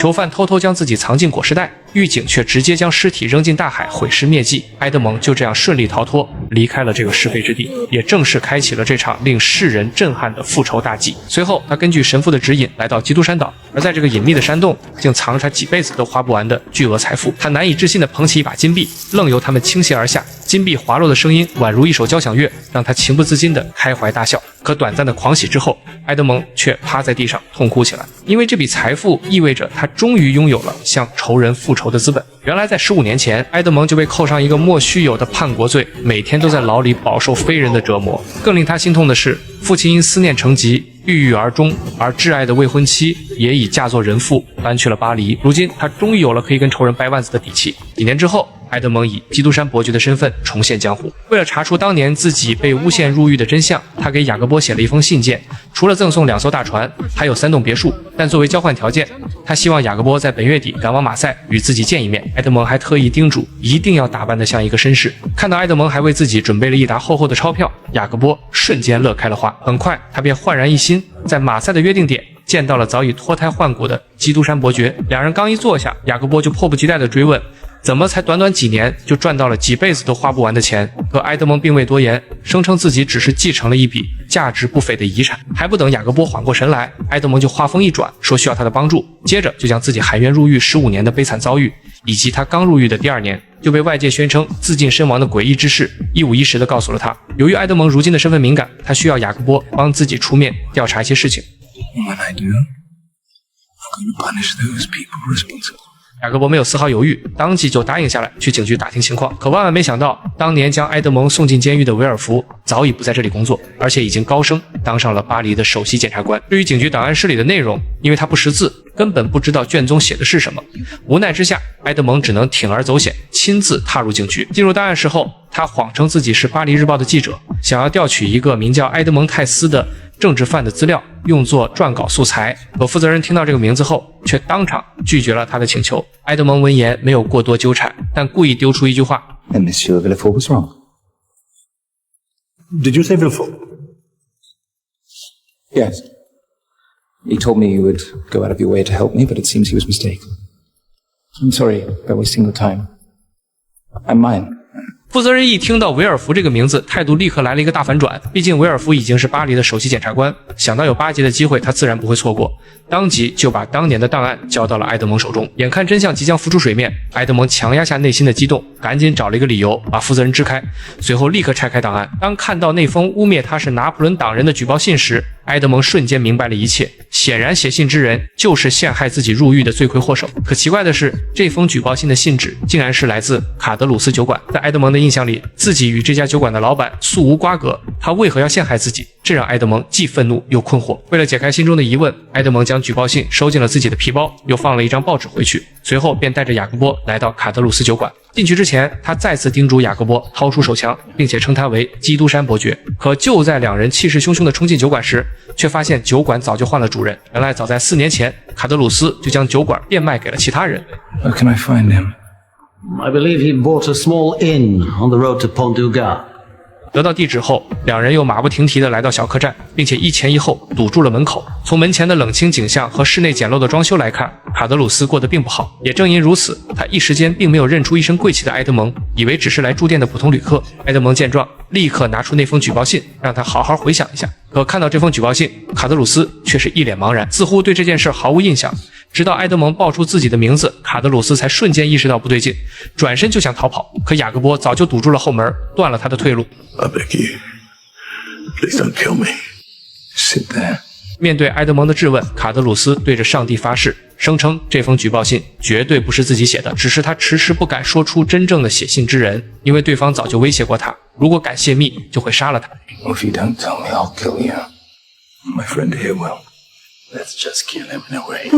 囚犯偷偷将自己藏进裹尸袋，狱警却直接将尸体扔进大海，毁尸灭迹。埃德蒙就这样顺利逃脱，离开了这个是非之地，也正式开启了这场令世人震撼的复仇大计。随后，他根据神父的指引来到基督山岛，而在这个隐秘的山洞，竟藏着他几辈子都花不完的巨额财富。他难以置信地捧起一把金币，愣由他们倾泻而下，金币滑落的声音宛如一首交响乐，让他情不自禁地开怀大笑。可短暂的狂喜之后，埃德蒙却趴在地上痛哭起来，因为这笔财富意味着他终于拥有了向仇人复仇的资本。原来在15年前，埃德蒙就被扣上一个莫须有的叛国罪，每天都在牢里饱受非人的折磨。更令他心痛的是，父亲因思念成疾郁郁而终，而挚爱的未婚妻也已嫁作人妇，搬去了巴黎。如今他终于有了可以跟仇人掰腕子的底气。几年之后，埃德蒙以基督山伯爵的身份重现江湖。为了查出当年自己被诬陷入狱的真相，他给雅各波写了一封信件，除了赠送2艘大船，还有3栋别墅。但作为交换条件，他希望雅各波在本月底赶往马赛与自己见一面。埃德蒙还特意叮嘱一定要打扮得像一个绅士。看到埃德蒙还为自己准备了一沓厚厚的钞票，雅各波瞬间乐开了花。很快他便焕然一新，在马赛的约定点见到了早已脱胎换骨的基督山伯爵。两人刚一坐下，雅各波就迫不及待地追问，怎么才短短几年就赚到了几辈子都花不完的钱？可埃德蒙并未多言，声称自己只是继承了一笔价值不菲的遗产。还不等雅各波缓过神来，埃德蒙就话锋一转，说需要他的帮助，接着就将自己含冤入狱15年的悲惨遭遇，以及他刚入狱的第2年就被外界宣称自尽身亡的诡异之事，一五一十地告诉了他。由于埃德蒙如今的身份敏感，他需要雅各波帮自己出面调查一些事情。When I do, I'm going to punish those people responsible. 雅各伯没有丝毫犹豫，当即就答应下来去警局打听情况。可万万没想到，当年将埃德蒙送进监狱的维尔福早已不在这里工作，而且已经高升当上了巴黎的首席检察官。至于警局档案室里的内容，因为他不识字，根本不知道卷宗写的是什么。无奈之下，埃德蒙只能铤而走险，亲自踏入警局。进入档案室后，他谎称自己是巴黎日报的记者，想要调取一个名叫埃德蒙泰斯的政治犯的资料，用作撰稿素材。可负责人听到这个名字后，却当场拒绝了他的请求。埃德蒙闻言没有过多纠缠，但故意丢出一句话 And Monsieur Villefort was wrong. Did you say Villefort? Yes. He told me you would go out of your way to help me, but it seems he was mistaken. I'm sorry about wasting your time. I'm mine.负责人一听到维尔福这个名字，态度立刻来了一个大反转。毕竟维尔福已经是巴黎的首席检察官，想到有巴结的机会，他自然不会错过。当即就把当年的档案交到了埃德蒙手中。眼看真相即将浮出水面，埃德蒙强压下内心的激动，赶紧找了一个理由把负责人支开，随后立刻拆开档案。当看到那封污蔑他是拿破仑党人的举报信时，埃德蒙瞬间明白了一切。显然写信之人就是陷害自己入狱的罪魁祸首。可奇怪的是，这封举报信的信纸竟然是来自卡德鲁斯酒馆。在埃德蒙的印象里，自己与这家酒馆的老板素无瓜葛，他为何要陷害自己？这让埃德蒙既愤怒又困惑。为了解开心中的疑问，埃德蒙将举报信收进了自己的皮包，又放了一张报纸回去，随后便带着雅各波来到卡德鲁斯酒馆。进去之前，他再次叮嘱雅各波掏出手枪，并且称他为基督山伯爵。可就在两人气势汹汹地冲进酒馆时，却发现酒馆早就换了主人。原来早在4年前，卡德鲁斯就将酒馆变卖给了其他人。 Where can I find him? I believe he bought a small inn on the road to Pont du Gard. 得到地址后，两人又马不停蹄地来到小客栈，并且一前一后堵住了门口。从门前的冷清景象和室内简陋的装修来看，卡德鲁斯过得并不好。也正因如此，他一时间并没有认出一身贵气的埃德蒙，以为只是来住店的普通旅客。埃德蒙见状，立刻拿出那封举报信，让他好好回想一下。可看到这封举报信，卡德鲁斯却是一脸茫然，似乎对这件事毫无印象。直到埃德蒙报出自己的名字，卡德鲁斯才瞬间意识到不对劲，转身就想逃跑。可雅各波早就堵住了后门，断了他的退路。 I beg you, please don't kill me. Sit there. 面对埃德蒙的质问，卡德鲁斯对着上帝发誓，声称这封举报信绝对不是自己写的，只是他迟迟不敢说出真正的写信之人，因为对方早就威胁过他，如果敢泄密，就会杀了他。 If you don't tell me, I'll kill you. My friend here will. Let's just kill him in a way.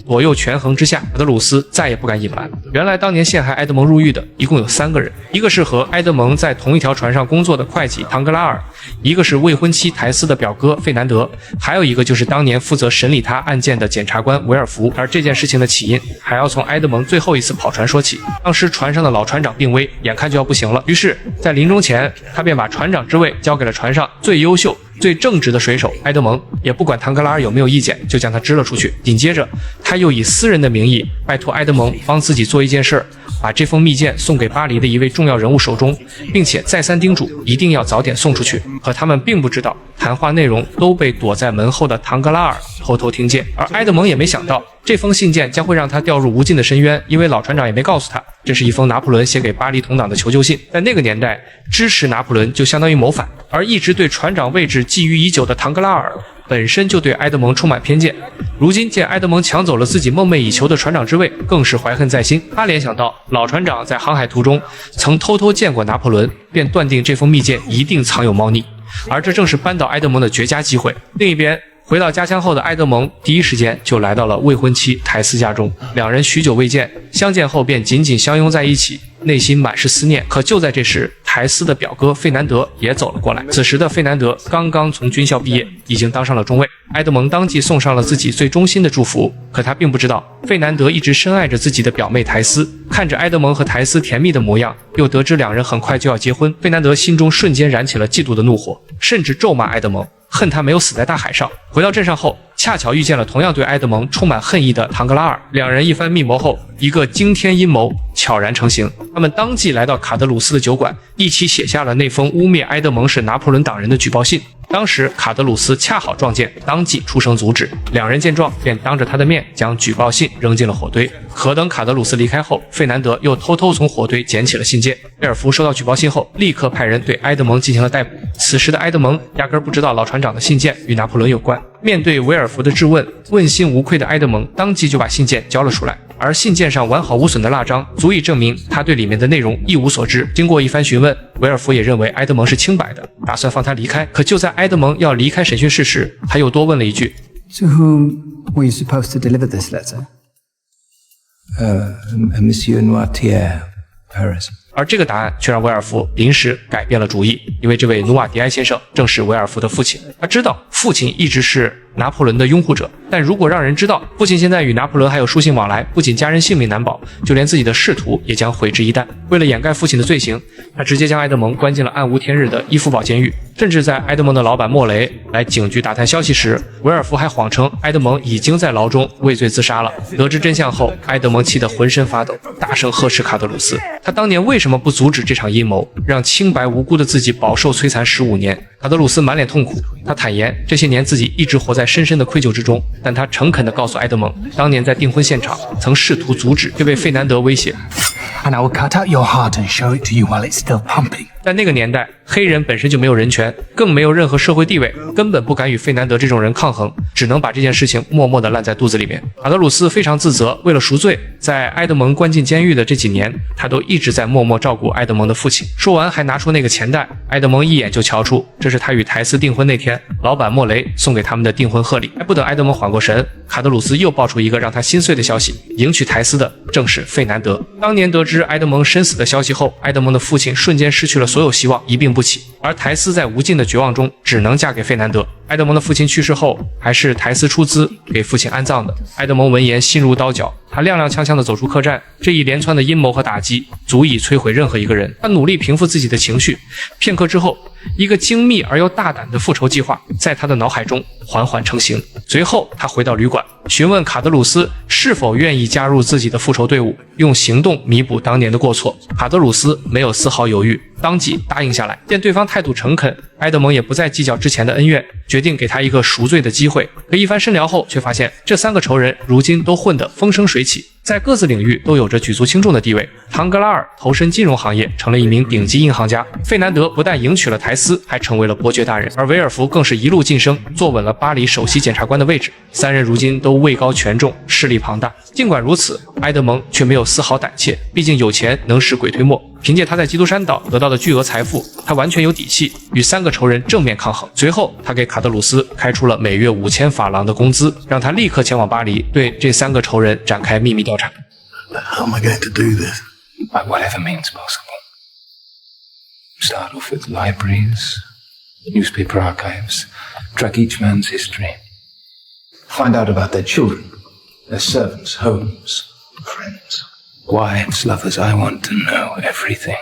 左右权衡之下，卡德鲁斯再也不敢隐瞒。原来当年陷害埃德蒙入狱的一共有3个人，一个是和埃德蒙在同一条船上工作的会计唐格拉尔，一个是未婚妻苔丝的表哥费南德，还有一个就是当年负责审理他案件的检察官维尔福。而这件事情的起因还要从埃德蒙最后一次跑船说起。当时船上的老船长病危，眼看就要不行了，于是在临终前，他便把船长之位交给了船上最优秀最正直的水手埃德蒙也不管唐格拉尔有没有意见，就将他支了出去。紧接着，他又以私人的名义拜托埃德蒙帮自己做一件事儿，把这封密件送给巴黎的一位重要人物手中，并且再三叮嘱一定要早点送出去。可他们并不知道，谈话内容都被躲在门后的唐格拉尔偷偷听见。而埃德蒙也没想到，这封信件将会让他掉入无尽的深渊，因为老船长也没告诉他，这是一封拿破仑写给巴黎同党的求救信。在那个年代，支持拿破仑就相当于谋反，而一直对船长位置觊觎已久的唐格拉尔本身就对埃德蒙充满偏见，如今见埃德蒙抢走了自己梦寐以求的船长之位，更是怀恨在心。他联想到老船长在航海途中曾偷偷见过拿破仑，便断定这封密件一定藏有猫腻，而这正是扳倒埃德蒙的绝佳机会。另一边，回到家乡后的埃德蒙第一时间就来到了未婚妻苔丝家中，两人许久未见，相见后便紧紧相拥在一起，内心满是思念。可就在这时，苔丝的表哥费南德也走了过来。此时的费南德刚刚从军校毕业，已经当上了中尉。埃德蒙当即送上了自己最衷心的祝福，可他并不知道费南德一直深爱着自己的表妹苔丝。看着埃德蒙和苔丝甜蜜的模样，又得知两人很快就要结婚，费南德心中瞬间燃起了嫉妒的怒火，甚至咒骂埃德蒙，恨他没有死在大海上。回到镇上后，恰巧遇见了同样对埃德蒙充满恨意的唐格拉尔，两人一番密谋后，一个惊天阴谋悄然成型。他们当即来到卡德鲁斯的酒馆，一起写下了那封污蔑埃德蒙是拿破仑党人的举报信。当时卡德鲁斯恰好撞见，当即出声阻止。两人见状，便当着他的面将举报信扔进了火堆。可等卡德鲁斯离开后，费南德又偷偷从火堆捡起了信件。威尔福收到举报信后，立刻派人对埃德蒙进行了逮捕。此时的埃德蒙压根不知道老船长的信件与拿破仑有关。面对威尔福的质问，问心无愧的埃德蒙当即就把信件交了出来。而信件上完好无损的蜡章足以证明他对里面的内容一无所知。经过一番询问，威尔福也认为埃德蒙是清白的，打算放他离开。可就在埃德蒙要离开审讯室时，他又多问了一句 To whom were you supposed to deliver this letter? Monsieur Noirtier, Paris. 而这个答案却让威尔福临时改变了主意，因为这位努瓦迪埃先生正是威尔福的父亲。他知道父亲一直是拿破仑的拥护者，但如果让人知道父亲现在与拿破仑还有书信往来，不仅家人性命难保，就连自己的仕途也将毁之一旦。为了掩盖父亲的罪行，他直接将埃德蒙关进了暗无天日的伊夫堡监狱。甚至在埃德蒙的老板莫雷来警局打探消息时，维尔福还谎称埃德蒙已经在牢中畏罪自杀了。得知真相后，埃德蒙气得浑身发抖，大声呵斥卡德鲁斯，他当年为什么不阻止这场阴谋，让清白无辜的自己饱受摧残15年？卡德鲁斯满脸痛苦，他坦言这些年自己一直活在深深的愧疚之中，但他诚恳地告诉埃德蒙，当年在订婚现场曾试图阻止，却被费南德威胁。And I will cut out your heart and show it to you while it's still pumping. 在那个年代，黑人本身就没有人权，更没有任何社会地位，根本不敢与费南德这种人抗衡，只能把这件事情默默地烂在肚子里面。卡德鲁斯非常自责，为了赎罪，在埃德蒙关进监狱的这几年，他都一直在默默照顾埃德蒙的父亲。说完还拿出那个钱袋，埃德蒙一眼就瞧出这是他与苔丝订婚那天老板莫雷送给他们的订婚贺礼。还不等埃德蒙缓过神，卡德鲁斯又爆出一个让他心碎的消息，迎娶苔丝的正是费南德。当年得知埃德蒙身死的消息后，埃德蒙的父亲瞬间失去了所有希望，一病不起。而苔丝在无尽的绝望中只能嫁给费南德。埃德蒙的父亲去世后，还是苔丝出资给父亲安葬的。埃德蒙闻言心如刀绞，他踉踉跄跄地走出客栈。这一连串的阴谋和打击足以摧毁任何一个人。他努力平复自己的情绪，片刻之后，一个精密而又大胆的复仇计划在他的脑海中缓缓成型。随后他回到旅馆，询问卡德鲁斯是否愿意加入自己的复仇队伍，用行动弥补当年的过错。卡德鲁斯没有丝毫犹豫，当即答应下来。见对方态度诚恳，埃德蒙也不再计较之前的恩怨，决定给他一个赎罪的机会。可一番深聊后，却发现这3个仇人如今都混得风生水起，在各自领域都有着举足轻重的地位。唐格拉尔投身金融行业，成了一名顶级银行家；费南德不但迎娶了苔丝，还成为了伯爵大人；而维尔福更是一路晋升，坐稳了巴黎首席检察官的位置。3人如今都位高权重，势力庞大。尽管如此，埃德蒙却没有丝毫胆怯，毕竟有钱能使鬼推磨。凭借他在基督山岛得到的巨额财富，他完全有底气与3个仇人正面抗衡。随后，他给卡德鲁斯开出了每月5000法郎的工资，让他立刻前往巴黎，对这3个仇人展开秘密调查。How am I going to do this? By whatever means possible. Start off with libraries, newspaper archives, track each man's history. Find out about their children, their servants, homes, friends, wives, lovers. I want to know everything.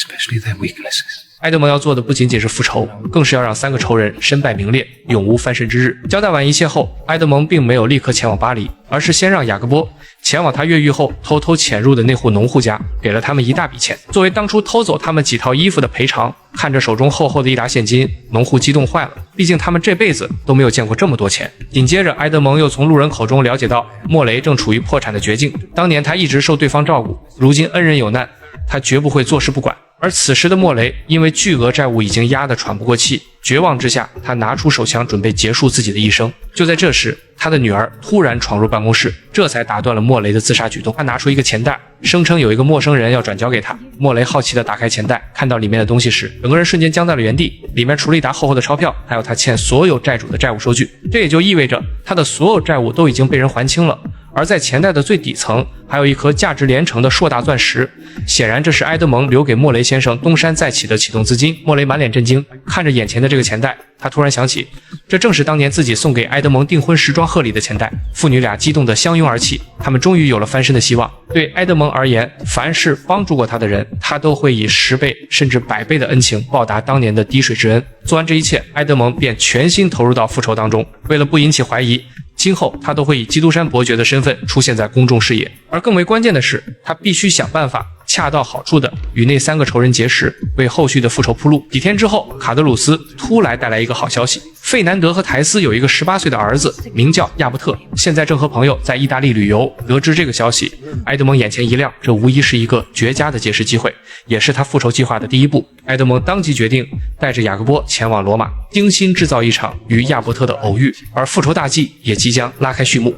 especially their weaknesses. 埃德蒙要做的不仅仅是复仇，更是要让3个仇人身败名裂，永无翻身之日。交代完一切后，埃德蒙并没有立刻前往巴黎，而是先让雅各波前往他越狱后偷偷潜入的那户农户家，给了他们一大笔钱，作为当初偷走他们几套衣服的赔偿。看着手中厚厚的一沓现金，农户激动坏了，毕竟他们这辈子都没有见过这么多钱。紧接着，埃德蒙又从路人口中了解到莫雷正处于破产的绝境，当年他一直受对方照顾，如今恩人有难，他绝不会坐视不管。而此时的莫雷因为巨额债务已经压得喘不过气，绝望之下，他拿出手枪准备结束自己的一生。就在这时，他的女儿突然闯入办公室，这才打断了莫雷的自杀举动。他拿出一个钱袋，声称有一个陌生人要转交给他。莫雷好奇地打开钱袋，看到里面的东西时，整个人瞬间僵在了原地。里面除了一沓厚厚的钞票，还有他欠所有债主的债务收据。这也就意味着他的所有债务都已经被人还清了。而在钱袋的最底层，还有一颗价值连城的硕大钻石，显然这是埃德蒙留给莫雷先生东山再起的启动资金。莫雷满脸震惊，看着眼前的这个钱袋，他突然想起，这正是当年自己送给埃德蒙订婚时装贺礼的钱袋。父女俩激动得相拥而泣，他们终于有了翻身的希望。对埃德蒙而言，凡是帮助过他的人，他都会以10倍甚至100倍的恩情报答当年的滴水之恩。做完这一切，埃德蒙便全心投入到复仇当中。为了不引起怀疑，今后他都会以基督山伯爵的身份出现在公众视野。而更为关键的是，他必须想办法恰到好处的与那3个仇人结识，为后续的复仇铺路。几天之后，卡德鲁斯突来带来一个好消息，费南德和苔丝有一个18岁的儿子，名叫亚伯特，现在正和朋友在意大利旅游。得知这个消息，埃德蒙眼前一亮，这无疑是一个绝佳的结识机会，也是他复仇计划的第一步。埃德蒙当即决定带着雅各波前往罗马，精心制造一场与亚伯特的偶遇，而复仇大计也即将拉开序幕。